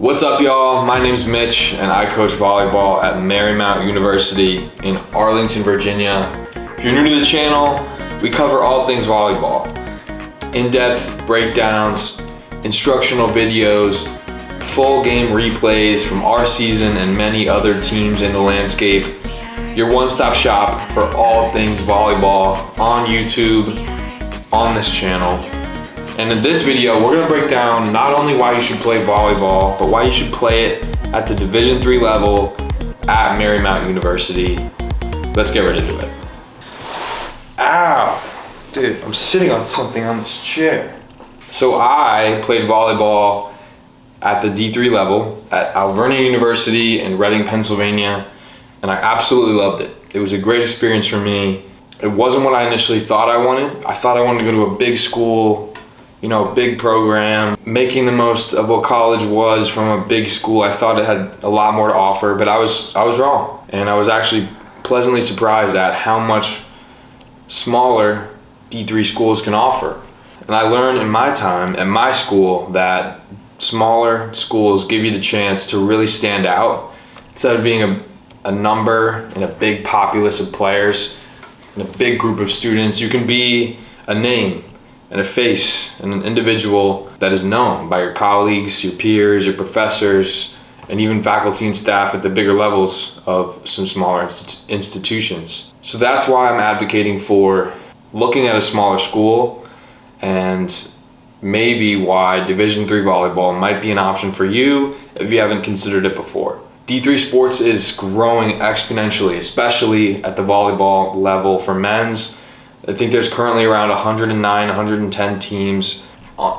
What's up, y'all? My name's Mitch, and I coach volleyball at Marymount University in Arlington, Virginia. If you're new to the channel, we cover all things volleyball. In-depth breakdowns, instructional videos, full game replays from our season and many other teams in the landscape. Your one-stop shop for all things volleyball on YouTube, on this channel. And in this video, we're gonna break down not only why you should play volleyball, but why you should play it at the Division III level at Marymount University. Let's get ready to do it. Ow, dude, I'm sitting on something on this chair. So I played volleyball at the D3 level at Alvernia University in Reading, Pennsylvania, and I absolutely loved it. It was a great experience for me. It wasn't what I initially thought I wanted. I thought I wanted to go to a big school, a big program, making the most of what college was from a big school. I thought it had a lot more to offer, but I was wrong. And I was actually pleasantly surprised at how much smaller D3 schools can offer. And I learned in my time at my school that smaller schools give you the chance to really stand out. Instead of being a number in a big populace of players, in a big group of students, you can be a name and a face and an individual that is known by your colleagues, your peers, your professors, and even faculty and staff at the bigger levels of some smaller institutions. So that's why I'm advocating for looking at a smaller school, and maybe why Division III volleyball might be an option for you if you haven't considered it before. D3 sports is growing exponentially, especially at the volleyball level for men's. I think there's currently around 109, 110 teams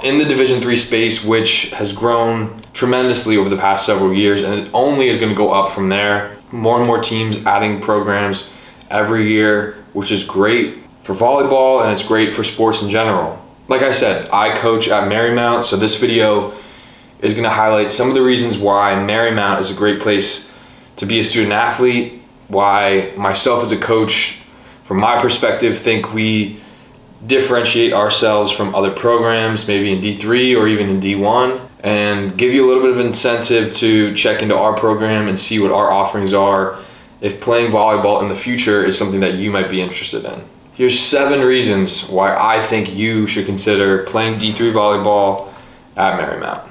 in the Division III space, which has grown tremendously over the past several years, and it only is going to go up from there. More and more teams adding programs every year, which is great for volleyball, and it's great for sports in general. Like I said, I coach at Marymount, so this video is going to highlight some of the reasons why Marymount is a great place to be a student athlete, why myself as a coach, from my perspective, think we differentiate ourselves from other programs, maybe in D3 or even in D1, and give you a little bit of incentive to check into our program and see what our offerings are if playing volleyball in the future is something that you might be interested in. Here's 7 reasons why I think you should consider playing D3 volleyball at Marymount.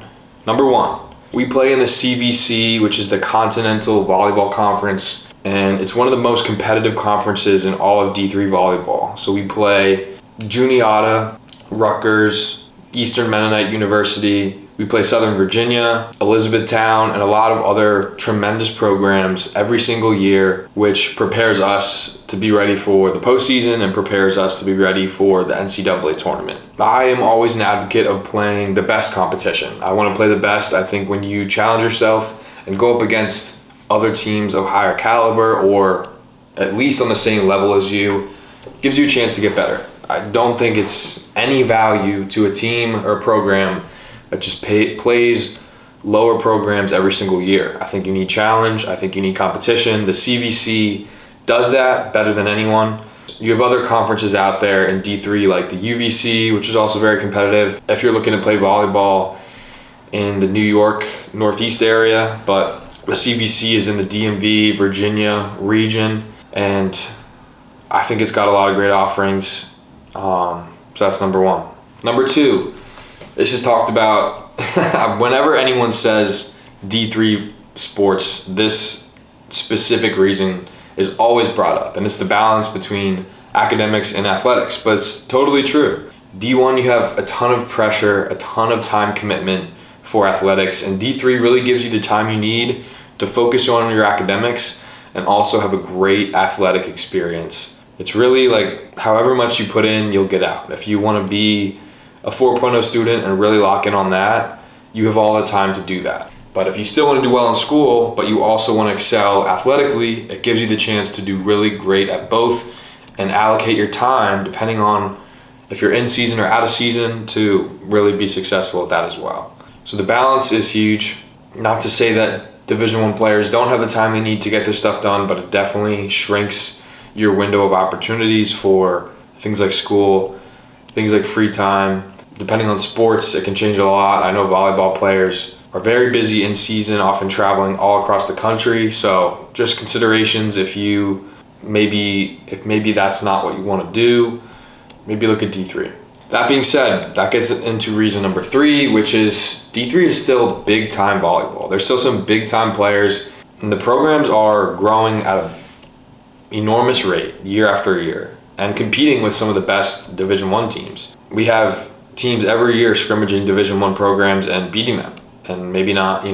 Number 1, we play in the CVC, which is the Continental Volleyball Conference, and it's one of the most competitive conferences in all of D3 volleyball. So we play Juniata, Rutgers, Eastern Mennonite University, we play Southern Virginia, Elizabethtown, and a lot of other tremendous programs every single year, which prepares us to be ready for the postseason and prepares us to be ready for the NCAA tournament. I am always an advocate of playing the best competition. I want to play the best. I think when you challenge yourself and go up against other teams of higher caliber, or at least on the same level as you, it gives you a chance to get better. I don't think it's any value to a team or a program that just plays lower programs every single year. I think you need challenge. I think you need competition. The CVC does that better than anyone. You have other conferences out there in D3 like the UVC, which is also very competitive if you're looking to play volleyball in the New York Northeast area, but the CVC is in the DMV, Virginia region, and I think it's got a lot of great offerings. So that's number 1. Number 2, this is talked about whenever anyone says D3 sports, this specific reason is always brought up, and it's the balance between academics and athletics, but it's totally true. D1, you have a ton of pressure, a ton of time commitment for athletics, and D3 really gives you the time you need to focus on your academics and also have a great athletic experience. It's really like however much you put in, you'll get out. If you want to be a 4.0 student and really lock in on that, you have all the time to do that. But if you still want to do well in school, but you also want to excel athletically, it gives you the chance to do really great at both and allocate your time depending on if you're in season or out of season to really be successful at that as well. So the balance is huge. Not to say that Division I players don't have the time they need to get their stuff done, but it definitely shrinks your window of opportunities for things like school, things like free time. Depending on sports, it can change a lot. I know volleyball players are very busy in season, often traveling all across the country. So just considerations if maybe that's not what you want to do, maybe look at D3. That being said, that gets into reason number 3, which is D3 is still big time volleyball. There's still some big time players, and the programs are growing at an enormous rate year after year and competing with some of the best Division I teams. We have teams every year scrimmaging Division I programs and beating them, and maybe not,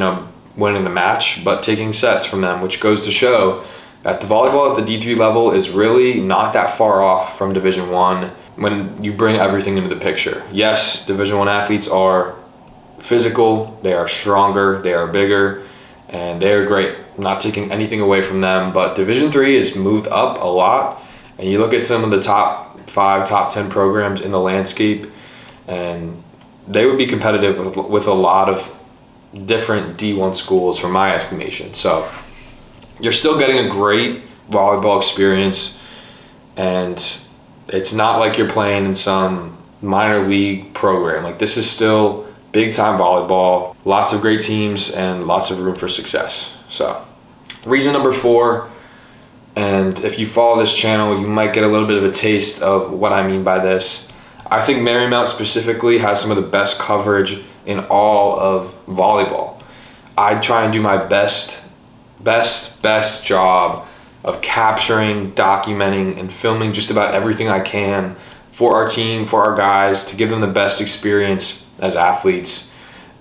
winning the match, but taking sets from them, which goes to show that the volleyball at the D3 level is really not that far off from Division I when you bring everything into the picture. Yes, Division I athletes are physical, they are stronger, they are bigger, and they are great. I'm not taking anything away from them, but Division III has moved up a lot, and you look at some of the top 5, top 10 programs in the landscape, and they would be competitive with a lot of different D1 schools from my estimation. So you're still getting a great volleyball experience, and it's not like you're playing in some minor league program. Like, this is still big time volleyball, lots of great teams and lots of room for success. So reason number 4, and if you follow this channel, you might get a little bit of a taste of what I mean by this. I think Marymount specifically has some of the best coverage in all of volleyball. I try and do my best job of capturing, documenting, and filming just about everything I can for our team, for our guys, to give them the best experience as athletes.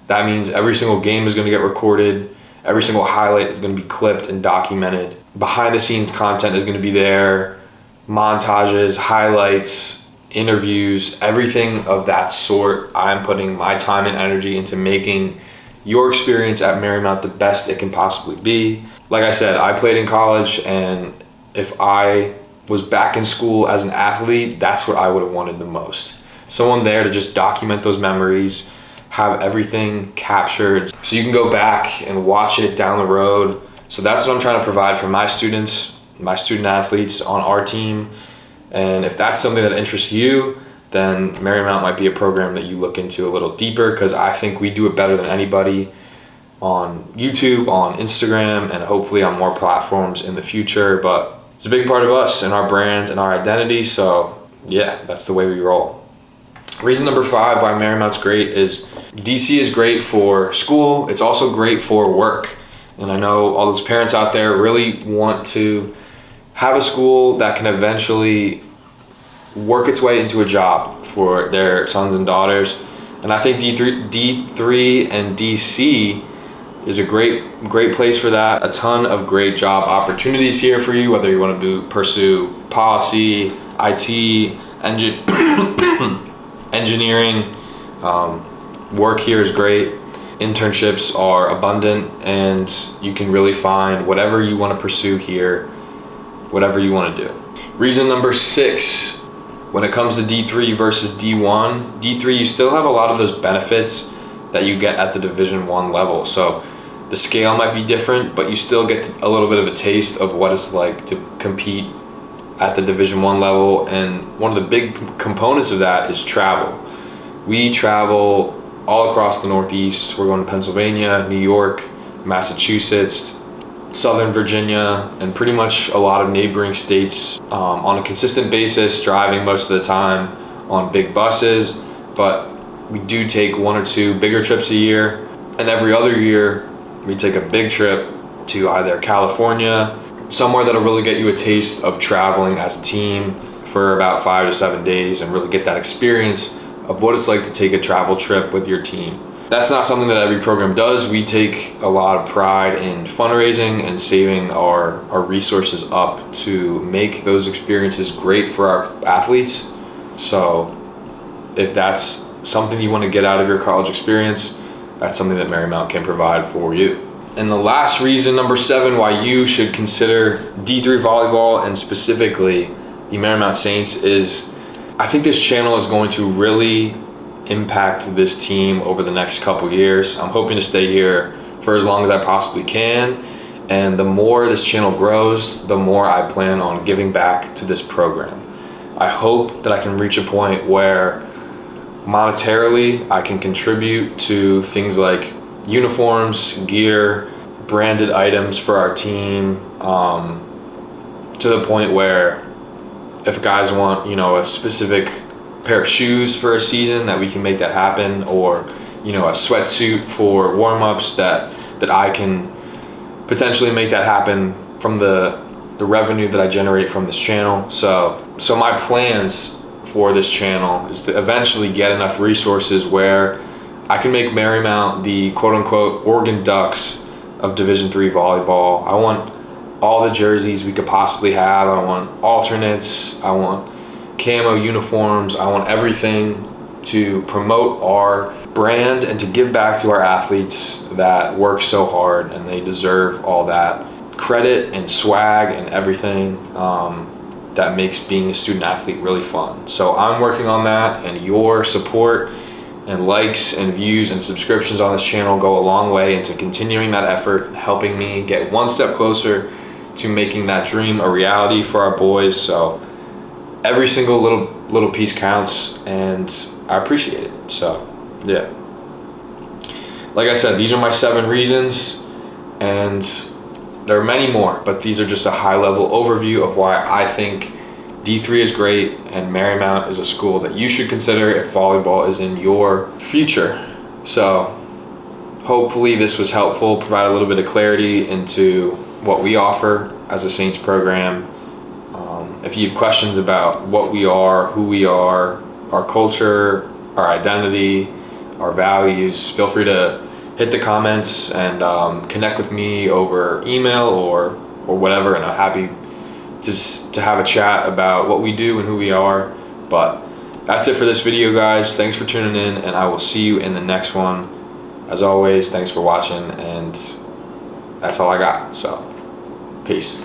That means every single game is going to get recorded, every single highlight is going to be clipped and documented. Behind the scenes content is going to be there, montages, highlights, interviews, everything of that sort. I'm putting my time and energy into making your experience at Marymount the best it can possibly be. Like I said, I played in college, and if I was back in school as an athlete, that's what I would have wanted the most. Someone there to just document those memories, have everything captured so you can go back and watch it down the road. So that's what I'm trying to provide for my students, my student athletes on our team. And if that's something that interests you, then Marymount might be a program that you look into a little deeper, because I think we do it better than anybody on YouTube, on Instagram, and hopefully on more platforms in the future. But it's a big part of us and our brand and our identity. So yeah, that's the way we roll. Reason number 5 why Marymount's great is DC is great for school. It's also great for work. And I know all those parents out there really want to have a school that can eventually work its way into a job for their sons and daughters. And I think D3 and DC is a great place for that. A ton of great job opportunities here for you, whether you want to pursue policy, IT, engineering. Work here is great. Internships are abundant, and you can really find whatever you want to pursue here, whatever you want to do. Reason number 6, when it comes to D3 versus D1, D3 you still have a lot of those benefits that you get at the Division I level. So the scale might be different, but you still get a little bit of a taste of what it's like to compete at the Division I level. And one of the big components of that is travel. We travel all across the Northeast. We're going to Pennsylvania, New York, Massachusetts, Southern Virginia, and pretty much a lot of neighboring states on a consistent basis, driving most of the time on big buses. But we do take 1 or 2 bigger trips a year, and every other year we take a big trip to either California, somewhere that'll really get you a taste of traveling as a team for about 5 to 7 days and really get that experience of what it's like to take a travel trip with your team. That's not something that every program does. We take a lot of pride in fundraising and saving our resources up to make those experiences great for our athletes. So if that's something you want to get out of your college experience, that's something that Marymount can provide for you. And the last reason, number 7, why you should consider D3 volleyball and specifically the Marymount Saints is I think this channel is going to really impact this team over the next couple years. I'm hoping to stay here for as long as I possibly can. And the more this channel grows, the more I plan on giving back to this program. I hope that I can reach a point where monetarily I can contribute to things like uniforms, gear, branded items for our team, to the point where if guys want, a specific pair of shoes for a season, that we can make that happen, or, a sweatsuit for warm-ups that I can potentially make that happen from the revenue that I generate from this channel. So my plans for this channel is to eventually get enough resources where I can make Marymount the quote-unquote Oregon Ducks of Division III volleyball. I want all the jerseys we could possibly have. I want alternates. I want camo uniforms. I want everything to promote our brand and to give back to our athletes that work so hard, and they deserve all that credit and swag and everything that makes being a student athlete really fun. So I'm working on that, and your support and likes and views and subscriptions on this channel go a long way into continuing that effort and helping me get one step closer to making that dream a reality for our boys. So every single little piece counts, and I appreciate it. So yeah, like I said, these are my 7 reasons, and there are many more, but these are just a high-level overview of why I think D3 is great and Marymount is a school that you should consider if volleyball is in your future. So hopefully this was helpful, provide a little bit of clarity into what we offer as a Saints program. If you have questions about what we are, who we are, our culture, our identity, our values, feel free to hit the comments and connect with me over email or whatever, and I'm happy to have a chat about what we do and who we are. But that's it for this video, guys. Thanks for tuning in, and I will see you in the next one. As always, thanks for watching, and that's all I got. So peace.